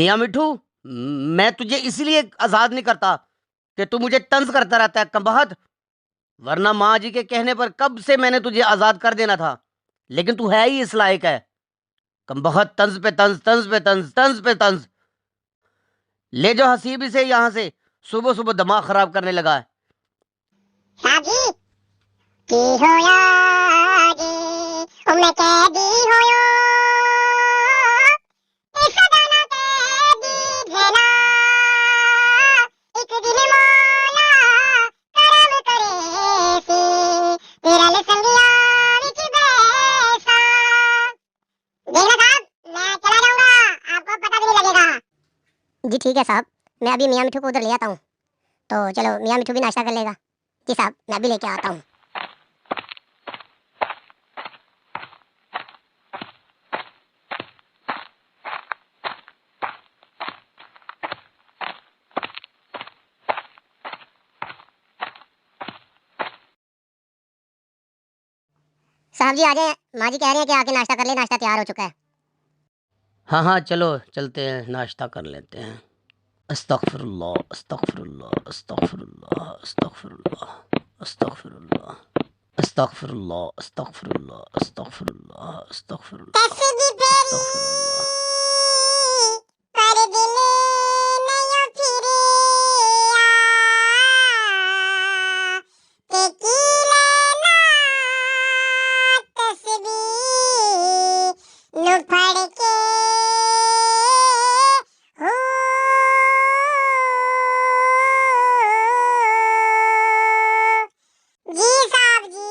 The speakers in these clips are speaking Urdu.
میاں مٹھو، میں تجھے اسی لیے آزاد نہیں کرتا کہ تو مجھے طنز کرتا رہتا ہے کمبخت، ورنہ ماں جی کے کہنے پر کب سے میں نے تجھے آزاد کر دینا تھا، لیکن تو ہے ہی اس لائق ہے، کمبخت، طنز پہ طنز، طنز پہ طنز، طنز پہ طنز۔ لے جاؤ حسیب سے یہاں سے، صبح صبح دماغ خراب کرنے لگا ہے۔ صاحب جی کی ہویا جی میں قیدی ہویا اس دانا قیدی بھلا ایک دن مولا کرم کرے سی تیرا لسنگیا وچ بیسا۔ دیکھنا صاحب میں چلا جاؤں گا، آپ کو پتہ بھی نہیں لگے گا۔ جی ٹھیک ہے صاحب، میں ابھی میاں مٹھو کو ادھر لے آتا ہوں، تو چلو میاں مٹھو بھی ناشتہ کر لے گا۔ جی صاحب میں بھی لے کے آتا ہوں۔ صاحب جی آ جائیں، ماں جی کہہ رہے ہیں کہ آ کے ناشتہ کر لیں، ناشتہ تیار ہو چکا ہے۔ ہاں ہاں چلو چلتے ہیں، ناشتہ کر لیتے ہیں۔ استغفر اللہ، استغفر اللہ، استغفر اللہ، استغفر اللہ، استغفر اللہ، استغفر اللہ، استغفر اللہ، استغفر اللہ، استغفر اللہ، تسبیح پیری استغفر اللہ۔ پر دل نہیں پھریا کہ کی لینا تسبیح نو پڑھ کے ہو جی صاحب جی۔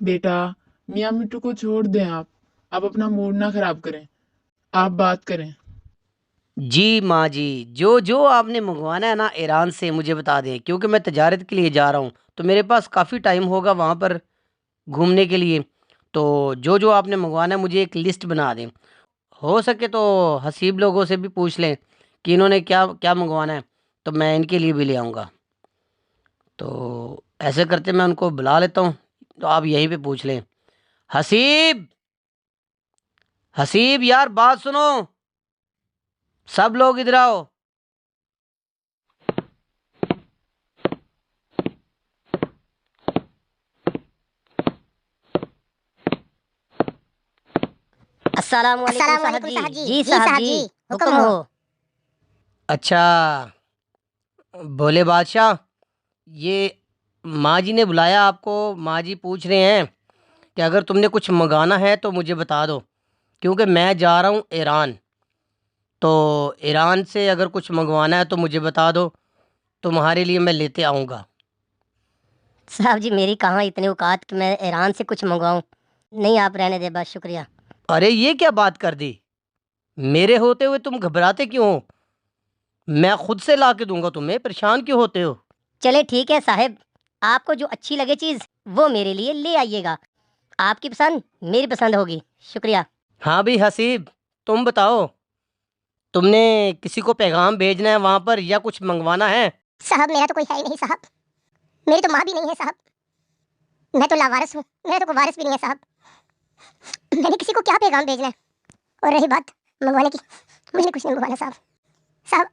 بیٹا میاں مٹھو کو چھوڑ دیں، آپ اپنا موڈ نہ خراب کریں، آپ بات کریں۔ جی ماں جی، جو جو آپ نے منگوانا ہے نا ایران سے مجھے بتا دیں، کیونکہ میں تجارت کے لیے جا رہا ہوں تو میرے پاس کافی ٹائم ہوگا وہاں پر گھومنے کے لیے، تو جو جو آپ نے منگوانا ہے مجھے ایک لسٹ بنا دیں، ہو سکے تو حسیب لوگوں سے بھی پوچھ لیں کہ انہوں نے کیا کیا منگوانا ہے، تو میں ان کے لیے بھی لے آؤں گا۔ تو ایسے کرتے میں ان کو بلا لیتا ہوں، تو آپ یہیں پہ پوچھ لیں۔ حسیب، حسیب یار بات سنو، سب لوگ ادھر آؤ۔ السلام علیکم السلام صاحب علیکم جی۔ صاحب جی۔ جی جی صاحب صاحب جی، جی، حکم حکم ہو۔ ہو۔ اچھا بولے بادشاہ، یہ ماں جی نے بلایا آپ کو، ماں جی پوچھ رہے ہیں کہ اگر تم نے کچھ منگانا ہے تو مجھے بتا دو، کیونکہ میں جا رہا ہوں ایران، تو ایران سے اگر کچھ منگوانا ہے تو مجھے بتا دو، تمہارے لیے میں لیتے آؤں گا۔ صاحب جی میری کہاں اتنے اوقات کہ میں ایران سے کچھ منگواؤں، نہیں آپ رہنے دے بس، شکریہ۔ ارے یہ کیا بات کر دی، میرے ہوتے ہوئے تم گھبراتے کیوں ہو؟ میں خود سے لا کے دوں گا تمہیں، پریشان کیوں ہوتے ہو؟ چلے ٹھیک ہے صاحب، آپ کو جو اچھی لگے چیز وہ میرے لیے لے آئیے گا، آپ کی پسند میری پسند ہوگی، شکریہ۔ ہاں بھی حسیب، تم بتاؤ، تم نے کسی کو پیغام بھیجنا ہے وہاں پر یا کچھ منگوانا ہے؟ صاحب میرا تو کوئی ہے ہی نہیں صاحب، میری تو ماں بھی نہیں ہے صاحب، میں تو لاوارث ہوں، میرا تو کوئی وارث بھی نہیں ہے صاحب، میں نے کسی کو کیا پیغام بھیجنا ہے، اور رہی بات منگوانے کی، مجھے کچھ نہیں منگوانا صاحب، صاحب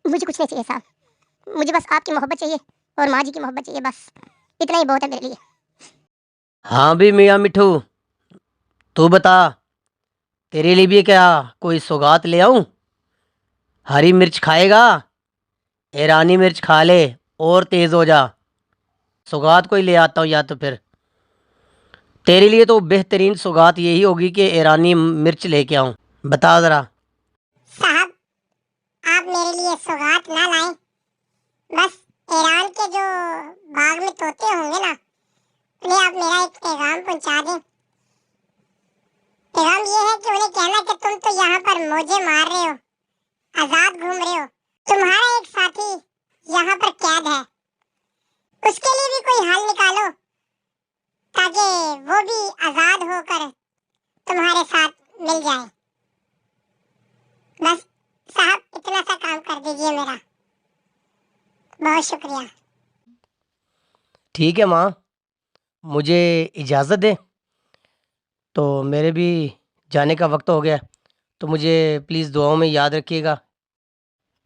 مجھے کچھ نہیں چاہیے صاحب، مجھے بس آپ کی محبت چاہیے اور ماں جی کی محبت چاہیے، بس اتنا ہی بہت ہے میرے لیے۔ ہاں بھی میاں مٹھو، تو بتا تیرے لیے بھی کیا کوئی سوگات لے آؤں؟ ہری مرچ کھائے گا؟ ایرانی مرچ کھا لے اور تیز ہو جا، سوگات کوئی لے آتا ہوں، یا تو پھر تیرے لیے تو بہترین سوگات یہی ہوگی کہ ایرانی مرچ لے کے آؤں، بتا ذرا۔ صاحب آپ میرے لیے سوغات نہ لائیں، بس ایران کے جو باغ میں طوطے ہوں گے نا، انہیں آپ میرا ایک پیغام پہنچا دیں۔ پیغام یہ ہے کہ انہیں کہنا کہ تم تو یہاں پر موجے مار رہے ہو، آزاد گھوم رہے ہو، تمہارا ایک ساتھی یہاں پر قید ہے، اس کے لیے بھی کوئی حل نکالو تاکہ وہ بھی آزاد ہو کر تمہارے ساتھ مل جائے۔ بس صاحب اتنا سا کام کر دیجئے میرا، بہت شکریہ۔ ٹھیک ہے ماں، مجھے اجازت دے، تو میرے بھی جانے کا وقت ہو گیا، تو مجھے پلیز دعاؤں میں یاد رکھیے گا۔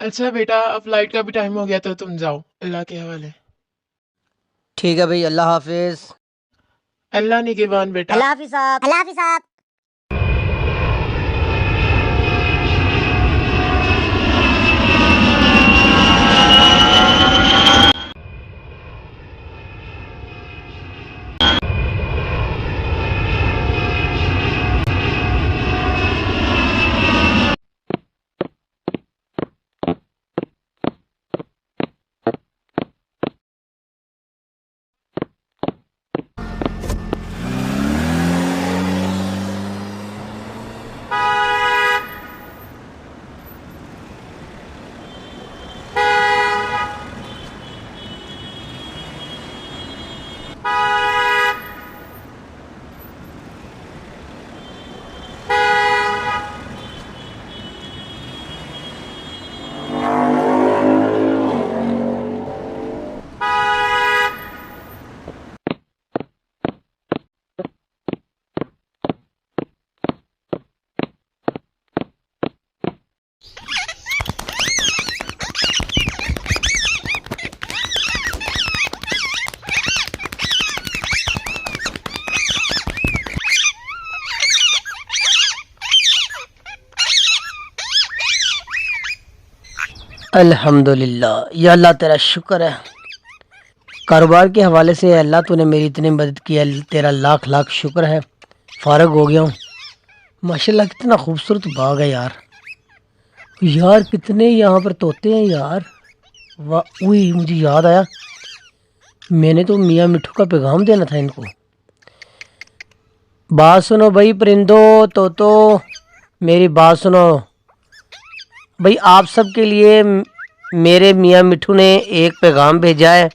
اچھا بیٹا، اب فلائٹ کا بھی ٹائم ہو گیا تو تم جاؤ، اللہ کے حوالے۔ ٹھیک ہے بھائی، اللہ حافظ۔ اللہ نگہبان بیٹا۔ اللہ حافظ صاحب۔ اللہ حافظ صاحب۔ الحمدللہ، یا اللہ تیرا شکر ہے۔ کاروبار کے حوالے سے اللہ تو نے میری اتنی مدد کی ہے، تیرا لاکھ لاکھ شکر ہے۔ فارغ ہو گیا ہوں۔ ماشاءاللہ کتنا خوبصورت باغ ہے یار۔ یار کتنے یہاں پر طوطے ہیں یار۔ اوئی مجھے یاد آیا، میں نے تو میاں مٹھو کا پیغام دینا تھا ان کو۔ بات سنو بھائی پرندوں، طوطو، میری بات سنو بھائی، آپ سب کے لیے میرے میاں مٹھو نے ایک پیغام بھیجا ہے۔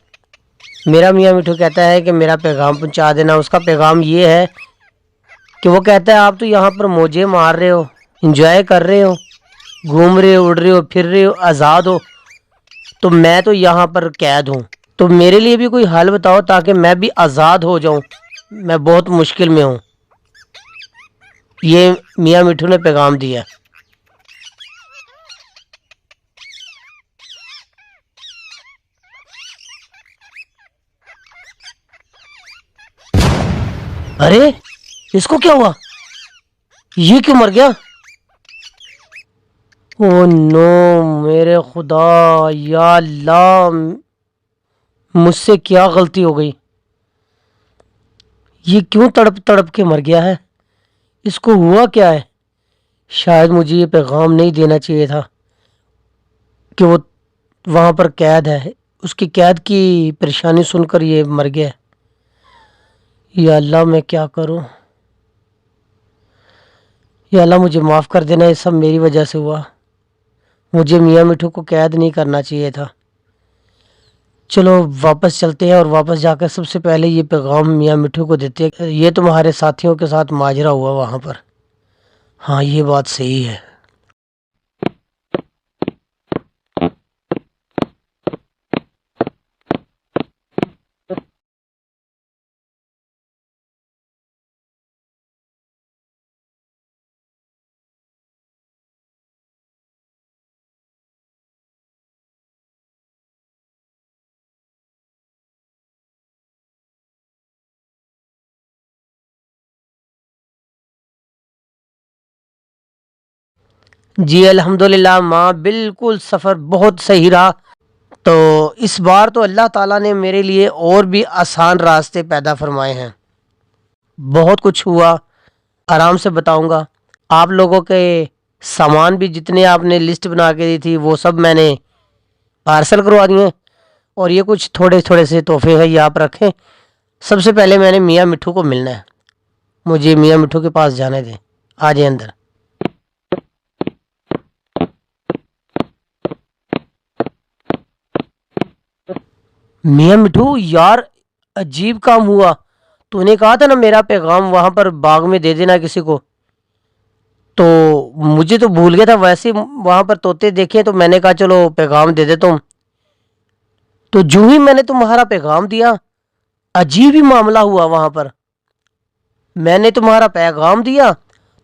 میرا میاں مٹھو کہتا ہے کہ میرا پیغام پہنچا دینا۔ اس کا پیغام یہ ہے کہ وہ کہتا ہے آپ تو یہاں پر موجے مار رہے ہو، انجوائے کر رہے ہو، گھوم رہے ہو، اڑ رہے ہو، پھر رہے ہو، آزاد ہو، تو میں تو یہاں پر قید ہوں۔ تو میرے لیے بھی کوئی حل بتاؤ تاکہ میں بھی آزاد ہو جاؤں، میں بہت مشکل میں ہوں۔ یہ میاں مٹھو نے پیغام دیا۔ ارے اس کو کیا ہوا؟ یہ کیوں مر گیا؟ او نو میرے خدا، یا اللہ مجھ سے کیا غلطی ہو گئی؟ یہ کیوں تڑپ تڑپ کے مر گیا ہے؟ اس کو ہوا کیا ہے؟ شاید مجھے یہ پیغام نہیں دینا چاہیے تھا کہ وہ وہاں پر قید ہے، اس کی قید کی پریشانی سن کر یہ مر گیا۔ یا اللہ میں کیا کروں؟ یا اللہ مجھے معاف کر دینا، یہ سب میری وجہ سے ہوا۔ مجھے میاں مٹھو کو قید نہیں کرنا چاہیے تھا۔ چلو واپس چلتے ہیں اور واپس جا کر سب سے پہلے یہ پیغام میاں مٹھو کو دیتے ہیں۔ یہ تمہارے ساتھیوں کے ساتھ ماجرا ہوا وہاں پر۔ ہاں یہ بات صحیح ہے۔ جی الحمدللہ ماں، بالکل سفر بہت صحیح رہا۔ تو اس بار تو اللہ تعالیٰ نے میرے لیے اور بھی آسان راستے پیدا فرمائے ہیں۔ بہت کچھ ہوا، آرام سے بتاؤں گا۔ آپ لوگوں کے سامان بھی جتنے آپ نے لسٹ بنا کے دی تھی وہ سب میں نے پارسل کروا دیے، اور یہ کچھ تھوڑے تھوڑے سے تحفے ہیں، یہ آپ رکھیں۔ سب سے پہلے میں نے میاں مٹھو کو ملنا ہے، مجھے میاں مٹھو کے پاس جانے دیں۔ آ جائیں اندر۔ میاں مٹھو یار عجیب کام ہوا، تو نے کہا تھا نا میرا پیغام وہاں پر باغ میں دے دینا کسی کو، تو مجھے تو بھول گیا تھا۔ ویسے وہاں پر طوطے دیکھے تو میں نے کہا چلو پیغام دے دیتا ہوں۔ تو جو ہی میں نے تمہارا پیغام دیا، عجیب ہی معاملہ ہوا وہاں پر۔ میں نے تمہارا پیغام دیا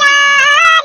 4